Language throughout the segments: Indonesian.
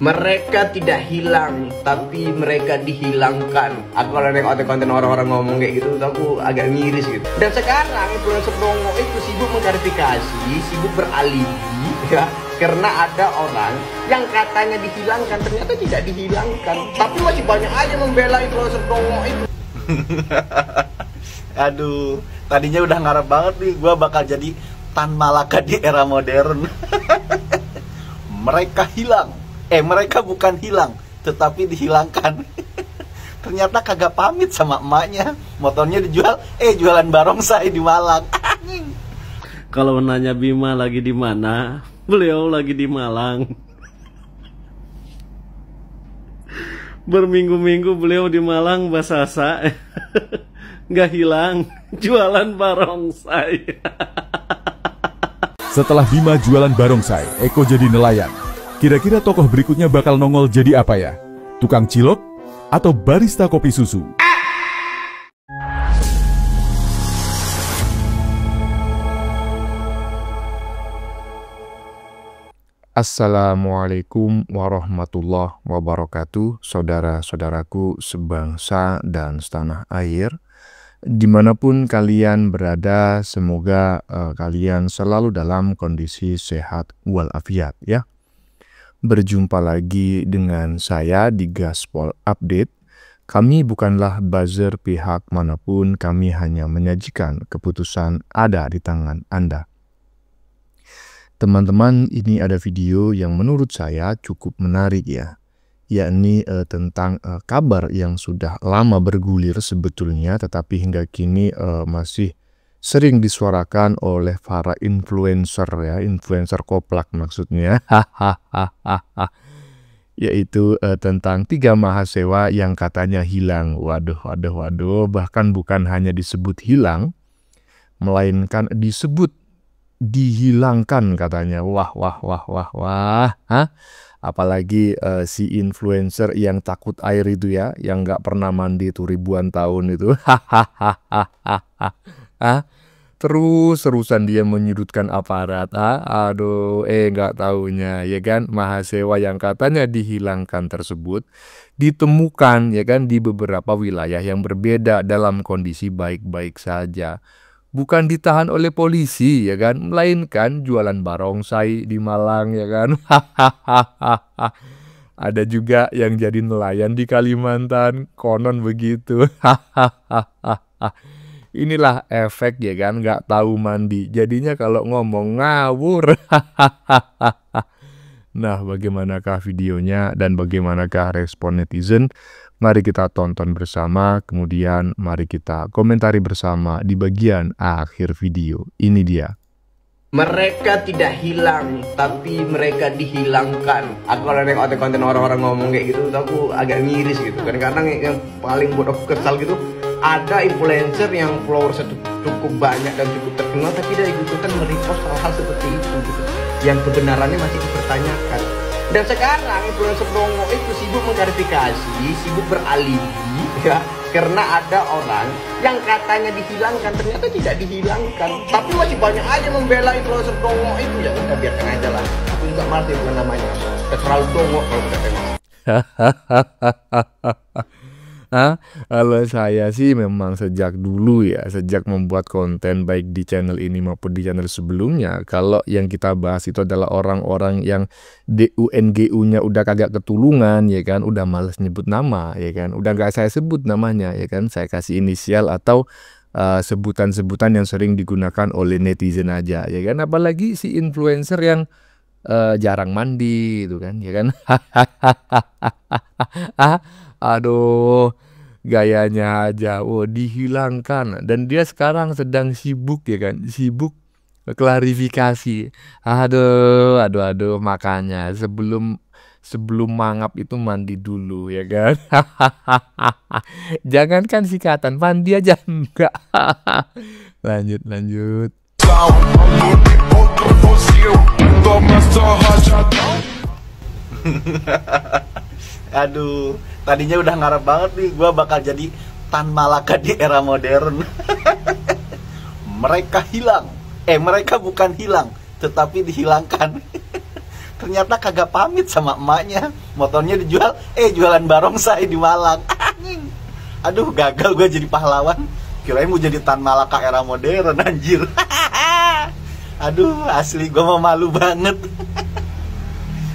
Mereka tidak hilang, tapi mereka dihilangkan. Aku kalau nengok konten orang-orang ngomong kayak gitu, aku agak miris gitu. Dan sekarang influencer Dongo itu sibuk mengklarifikasi, sibuk beralibi, ya, karena ada orang yang katanya dihilangkan, ternyata tidak dihilangkan. Tapi masih banyak aja membela influencer Dongo itu. Aduh, tadinya udah ngarep banget nih, gua bakal jadi Tan Malaka di era modern. Mereka hilang. Mereka bukan hilang, tetapi dihilangkan. Ternyata kagak pamit sama emaknya. Motornya dijual, jualan barongsai di Malang. Kalau nanya Bima lagi di mana, beliau lagi di Malang. Berminggu-minggu beliau di Malang basasa. Nggak hilang, jualan barongsai. Setelah Bima jualan barongsai, Eko jadi nelayan. Kira-kira tokoh berikutnya bakal nongol jadi apa ya? Tukang cilok atau barista kopi susu? Assalamualaikum warahmatullahi wabarakatuh, saudara-saudaraku sebangsa dan setanah air. Dimanapun kalian berada, semoga kalian selalu dalam kondisi sehat walafiat ya. Berjumpa lagi dengan saya di Gaspol Update. Kami bukanlah buzzer pihak manapun, kami hanya menyajikan keputusan ada di tangan Anda. Teman-teman, ini ada video yang menurut saya cukup menarik ya, yakni tentang kabar yang sudah lama bergulir sebetulnya, tetapi hingga kini masih sering disuarakan oleh para influencer ya, influencer koplak maksudnya, yaitu tentang 3 mahasiswa yang katanya hilang. Waduh, bahkan bukan hanya disebut hilang, melainkan disebut dihilangkan katanya. Wah. Apalagi si influencer yang takut air itu ya, yang nggak pernah mandi tuh ribuan tahun itu. Terus-terusan dia menyudutkan aparat. Aduh, nggak taunya ya kan, mahasiswa yang katanya dihilangkan tersebut ditemukan ya kan di beberapa wilayah yang berbeda dalam kondisi baik-baik saja. Bukan ditahan oleh polisi ya kan, melainkan jualan barongsai di Malang ya kan. Ada juga yang jadi nelayan di Kalimantan, konon begitu. Inilah efek ya kan, nggak tahu mandi. Jadinya kalau ngomong ngawur. Nah, bagaimanakah videonya dan bagaimanakah respon netizen? Mari kita tonton bersama, kemudian mari kita komentari bersama di bagian akhir video. Ini dia. Mereka tidak hilang, tapi mereka dihilangkan. Aku kalau nengok konten orang-orang ngomong kayak gitu, aku agak miris gitu. Kadang-kadang yang paling buat aku kesal gitu, ada influencer yang followersnya cukup banyak dan cukup terkenal, tapi dia ikutan merepost hal-hal seperti itu gitu, yang kebenarannya masih dipertanyakan. Dan sekarang influencer Dongo itu sibuk mengklarifikasi, sibuk beralibi, ya, karena ada orang yang katanya dihilangkan, ternyata tidak dihilangkan. Tapi masih banyak aja membela influencer Dongo itu, ya udah biarkan aja lah. Aku juga malas ya bukan namanya, terlalu Dongo kalau udah tembak. Kalau saya sih memang sejak dulu ya, sejak membuat konten baik di channel ini maupun di channel sebelumnya, kalau yang kita bahas itu adalah orang-orang yang DUNGU-nya udah kagak ketulungan ya kan, udah males nyebut nama ya kan, udah gak saya sebut namanya ya kan, saya kasih inisial atau sebutan-sebutan yang sering digunakan oleh netizen aja ya kan. Apalagi si influencer yang jarang mandi itu kan ya kan. Aduh, gayanya aja, dihilangkan. Dan dia sekarang sedang sibuk ya kan, sibuk klarifikasi. Aduh, makanya sebelum mangap itu mandi dulu ya kan. Jangankan sikatan, mandi aja enggak. Lanjut. Aduh, tadinya udah ngarep banget nih, gua bakal jadi Tan Malaka di era modern. Mereka hilang. Mereka bukan hilang, tetapi dihilangkan. ternyata kagak pamit sama emaknya. Motornya dijual, jualan barongsai di Malang. Aduh, gagal gue jadi pahlawan. Kirain mau jadi Tan Malaka era modern, anjir. Aduh, asli gue mau malu banget.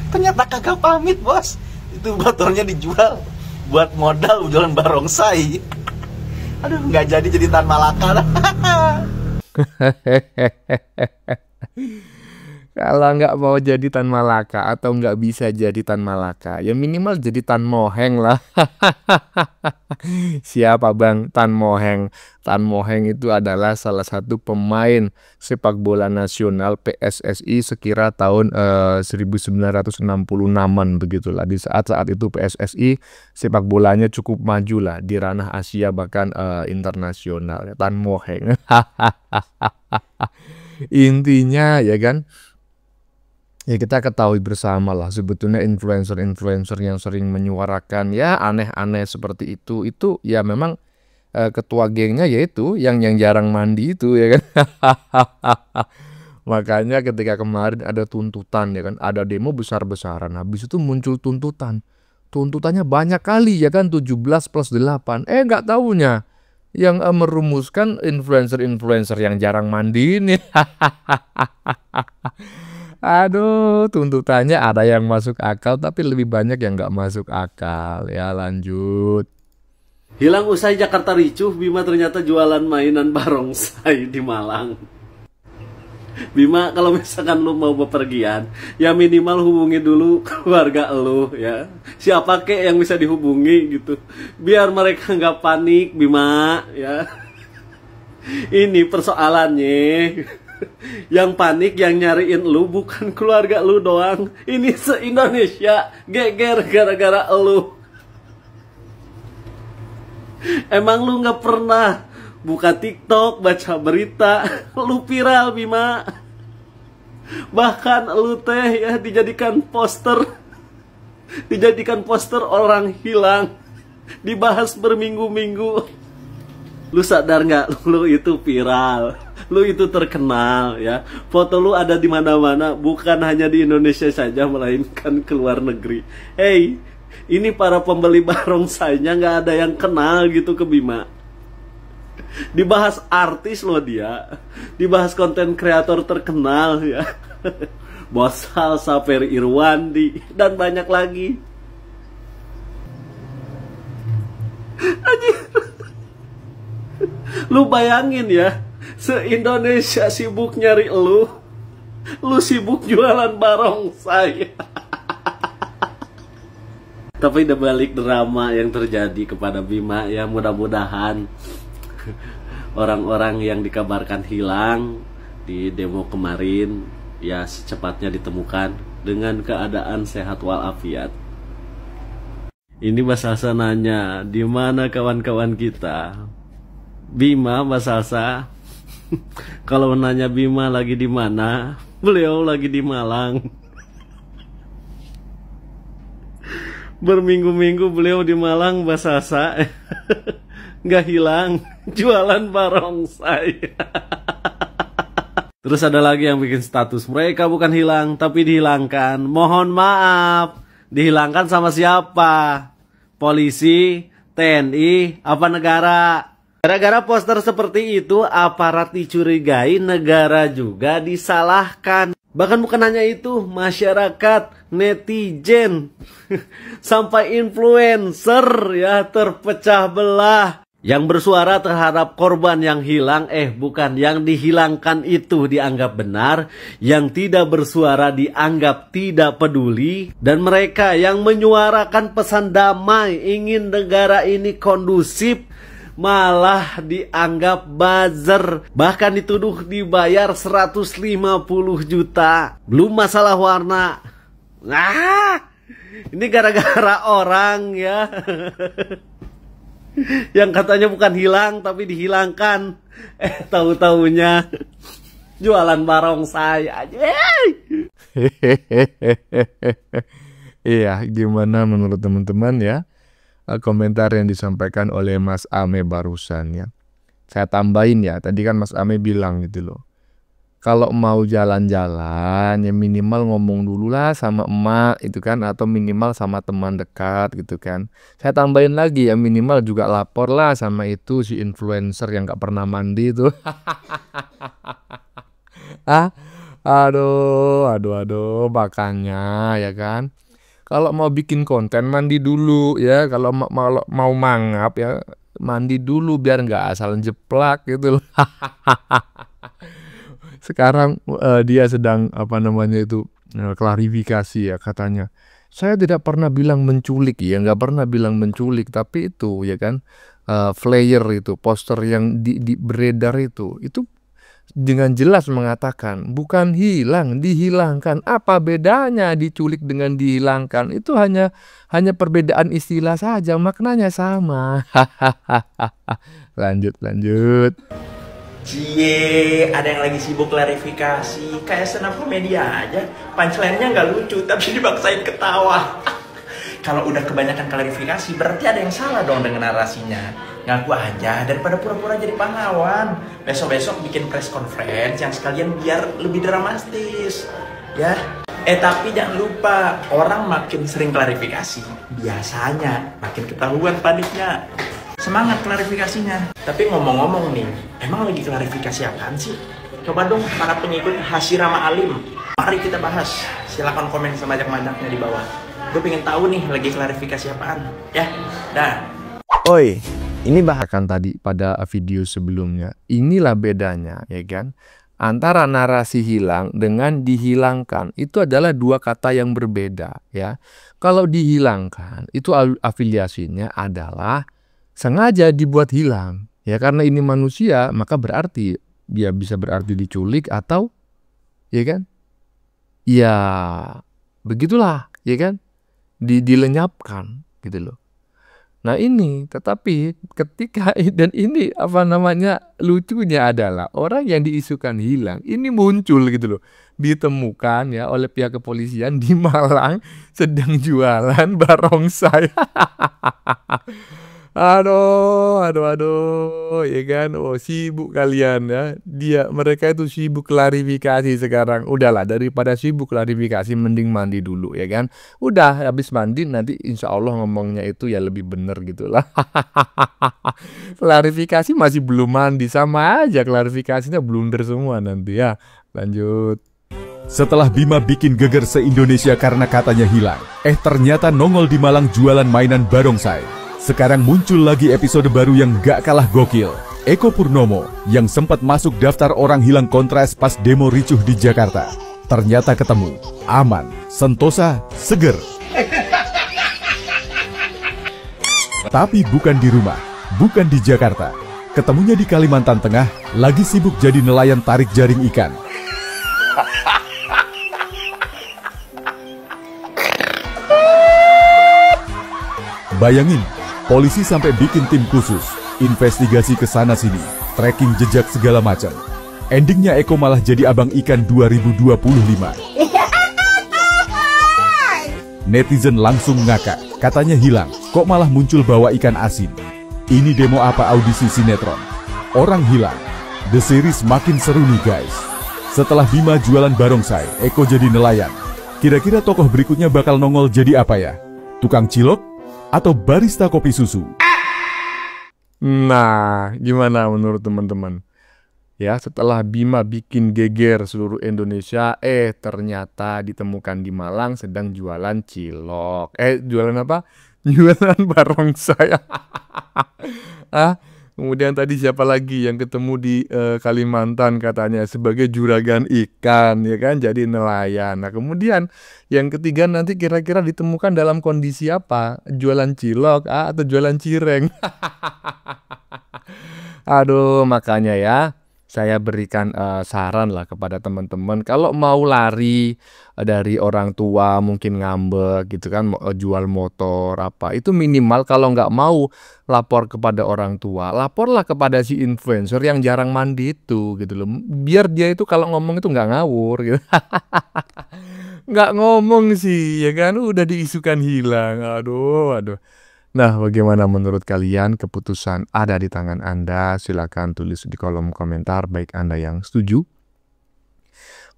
Ternyata kagak pamit, bos. Itu motornya dijual buat modal jualan barongsai. Aduh, nggak jadi Tan Malaka. Kalau nggak mau jadi Tan Malaka atau nggak bisa jadi Tan Malaka, ya minimal jadi Tan Moheng lah. Siapa bang Tan Moheng? Tan Moheng itu adalah salah satu pemain sepak bola nasional PSSI sekira tahun 1966-an begitulah. Di saat-saat itu PSSI sepak bolanya cukup maju lah di ranah Asia bahkan internasional. Tan Moheng. Intinya ya kan, ya kita ketahui bersama lah sebetulnya influencer-influencer yang sering menyuarakan ya aneh-aneh seperti itu ya memang ketua gengnya yaitu yang jarang mandi itu ya kan. Makanya ketika kemarin ada tuntutan ya kan, ada demo besar-besaran, habis itu muncul tuntutannya banyak kali ya kan, 17+8. Nggak taunya yang merumuskan influencer-influencer yang jarang mandi ini. Aduh, tuntutannya ada yang masuk akal tapi lebih banyak yang nggak masuk akal. Ya lanjut. Hilang usai Jakarta ricuh, Bima ternyata jualan mainan barongsai di Malang. Bima, kalau misalkan lu mau bepergian, ya minimal hubungi dulu keluarga lu ya. Siapa kek yang bisa dihubungi gitu, biar mereka nggak panik, Bima ya. Ini persoalannya, yang panik, yang nyariin lu bukan keluarga lu doang. Ini se-Indonesia geger gara-gara lu. Emang lu nggak pernah buka TikTok, baca berita, lu viral, Bima. Bahkan lu teh ya dijadikan poster orang hilang, dibahas berminggu-minggu. Lu sadar nggak, lu itu viral, lu itu terkenal ya. Foto lu ada di mana-mana, bukan hanya di Indonesia saja, melainkan ke luar negeri. Hey, ini para pembeli barongsainya nggak ada yang kenal gitu ke Bima. Dibahas artis loh dia, dibahas konten kreator terkenal ya. Bos Salsa, Ferry Irwandi, dan banyak lagi. Anjir. Lu bayangin ya, se-Indonesia sibuk nyari lu sibuk jualan barongsai. Tapi udah balik drama yang terjadi kepada Bima ya, mudah-mudahan orang-orang yang dikabarkan hilang di demo kemarin ya secepatnya ditemukan dengan keadaan sehat walafiat. Ini Mas Salsa nanya, di mana kawan-kawan kita? Bima, Mas Salsa. Kalau nanya Bima lagi di mana, beliau lagi di Malang. Berminggu-minggu beliau di Malang, Mas Salsa. Nggak hilang, jualan barongsai. Terus ada lagi yang bikin status, mereka bukan hilang tapi dihilangkan. Mohon maaf, dihilangkan sama siapa? Polisi, TNI, apa negara? Gara-gara poster seperti itu, aparat dicurigai, negara juga disalahkan. Bahkan bukan hanya itu, masyarakat, netizen, sampai influencer ya terpecah belah. Yang bersuara terhadap korban yang hilang, bukan, yang dihilangkan itu dianggap benar, yang tidak bersuara dianggap tidak peduli, dan mereka yang menyuarakan pesan damai, ingin negara ini kondusif, malah dianggap buzzer. Bahkan dituduh dibayar 150 juta. Belum masalah warna. Ini gara-gara orang ya. Yang katanya bukan hilang tapi dihilangkan. Tahu-taunya jualan barongsai aja. Iya, gimana menurut teman-teman ya? Komentar yang disampaikan oleh Mas Ame barusan ya. Saya tambahin ya, tadi kan Mas Ame bilang gitu loh. kalau mau jalan-jalan ya minimal ngomong dulu lah sama emak itu kan, atau minimal sama teman dekat gitu kan. Saya tambahin lagi ya minimal juga lapor lah sama itu si influencer yang nggak pernah mandi itu. Ah, aduh, makanya ya kan. Kalau mau bikin konten mandi dulu ya, kalau mau mangap ya mandi dulu biar nggak asal jeplak gitu loh. Sekarang dia sedang apa namanya itu klarifikasi ya katanya. Saya tidak pernah bilang menculik ya, nggak pernah bilang menculik, tapi itu ya kan flyer itu, poster yang beredar itu dengan jelas mengatakan bukan hilang, dihilangkan. Apa bedanya diculik dengan dihilangkan? Itu hanya perbedaan istilah saja, maknanya sama. Lanjut. Cie, ada yang lagi sibuk klarifikasi. Kayak stand up komedi aja. Punchline-nya nggak lucu, tapi dibaksain ketawa. Kalau udah kebanyakan klarifikasi, berarti ada yang salah dong dengan narasinya. Ngaku aja daripada pura-pura jadi pahlawan. Besok-besok bikin press conference yang sekalian biar lebih dramatis. Ya. Tapi jangan lupa, orang makin sering klarifikasi, biasanya makin ketahuan paniknya. Semangat klarifikasinya. Tapi ngomong-ngomong nih, emang lagi klarifikasi apaan sih? Coba dong para pengikut Hasirama Alim, mari kita bahas. Silahkan komen sebanyak-banyaknya di bawah. Gue pengen tahu nih lagi klarifikasi apaan. Ya, dah. Oi, ini bahkan tadi pada video sebelumnya. Inilah bedanya, ya kan? Antara narasi hilang dengan dihilangkan. Itu adalah dua kata yang berbeda, ya. Kalau dihilangkan, itu afiliasinya adalah sengaja dibuat hilang. Ya, karena ini manusia, maka berarti dia bisa berarti diculik atau, ya kan? Ya, begitulah, ya kan? Dilenyapkan, gitu loh. Nah ini, tetapi ketika, dan ini apa namanya, lucunya adalah orang yang diisukan hilang, ini muncul gitu loh. Ditemukan ya oleh pihak kepolisian di Malang sedang jualan barongsai. Aduh, ya kan, sibuk kalian ya. Mereka itu sibuk klarifikasi sekarang. Udahlah, daripada sibuk klarifikasi, mending mandi dulu ya kan. Udah, habis mandi nanti insya Allah ngomongnya itu ya lebih bener gitulah. Klarifikasi masih belum mandi, sama aja klarifikasinya blunder semua nanti ya. Lanjut. Setelah Bima bikin geger se-Indonesia karena katanya hilang, ternyata nongol di Malang jualan mainan barongsai. Sekarang muncul lagi episode baru yang gak kalah gokil. Eko Purnomo yang sempat masuk daftar orang hilang kontras pas demo ricuh di Jakarta. Ternyata ketemu, aman, sentosa, seger. Tapi bukan di rumah, bukan di Jakarta. Ketemunya di Kalimantan Tengah, lagi sibuk jadi nelayan tarik jaring ikan. Bayangin, polisi sampai bikin tim khusus, investigasi ke sana sini, tracking jejak segala macam. Endingnya Eko malah jadi abang ikan 2025. Netizen langsung ngakak, katanya hilang, kok malah muncul bawa ikan asin. Ini demo apa audisi sinetron? Orang hilang. The series makin seru nih guys. Setelah Bima jualan barongsai, Eko jadi nelayan. Kira-kira tokoh berikutnya bakal nongol jadi apa ya? Tukang cilok? Atau barista kopi susu? Nah, gimana menurut teman-teman? Ya, setelah Bima bikin geger seluruh Indonesia, ternyata ditemukan di Malang sedang jualan cilok. Jualan apa? Jualan barongsai. Kemudian tadi siapa lagi yang ketemu di Kalimantan katanya sebagai juragan ikan, ya kan, jadi nelayan. Nah kemudian yang ketiga nanti kira-kira ditemukan dalam kondisi apa? Jualan cilok atau jualan cireng? Aduh, makanya ya saya berikan saran lah kepada teman-teman, kalau mau lari dari orang tua mungkin ngambek gitu kan, jual motor apa, itu minimal kalau nggak mau lapor kepada orang tua, laporlah kepada si influencer yang jarang mandi itu gitu loh, biar dia itu kalau ngomong itu nggak ngawur gitu. Nggak ngomong sih ya kan, udah diisukan hilang. Aduh. Nah, bagaimana menurut kalian? Keputusan ada di tangan Anda. Silakan tulis di kolom komentar, baik Anda yang setuju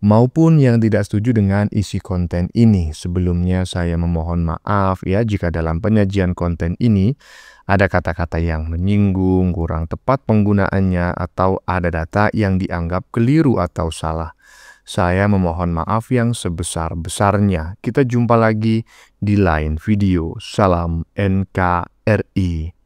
maupun yang tidak setuju dengan isi konten ini. Sebelumnya saya memohon maaf ya jika dalam penyajian konten ini ada kata-kata yang menyinggung, kurang tepat penggunaannya, atau ada data yang dianggap keliru atau salah. Saya memohon maaf yang sebesar-besarnya. Kita jumpa lagi di lain video. Salam NKRI.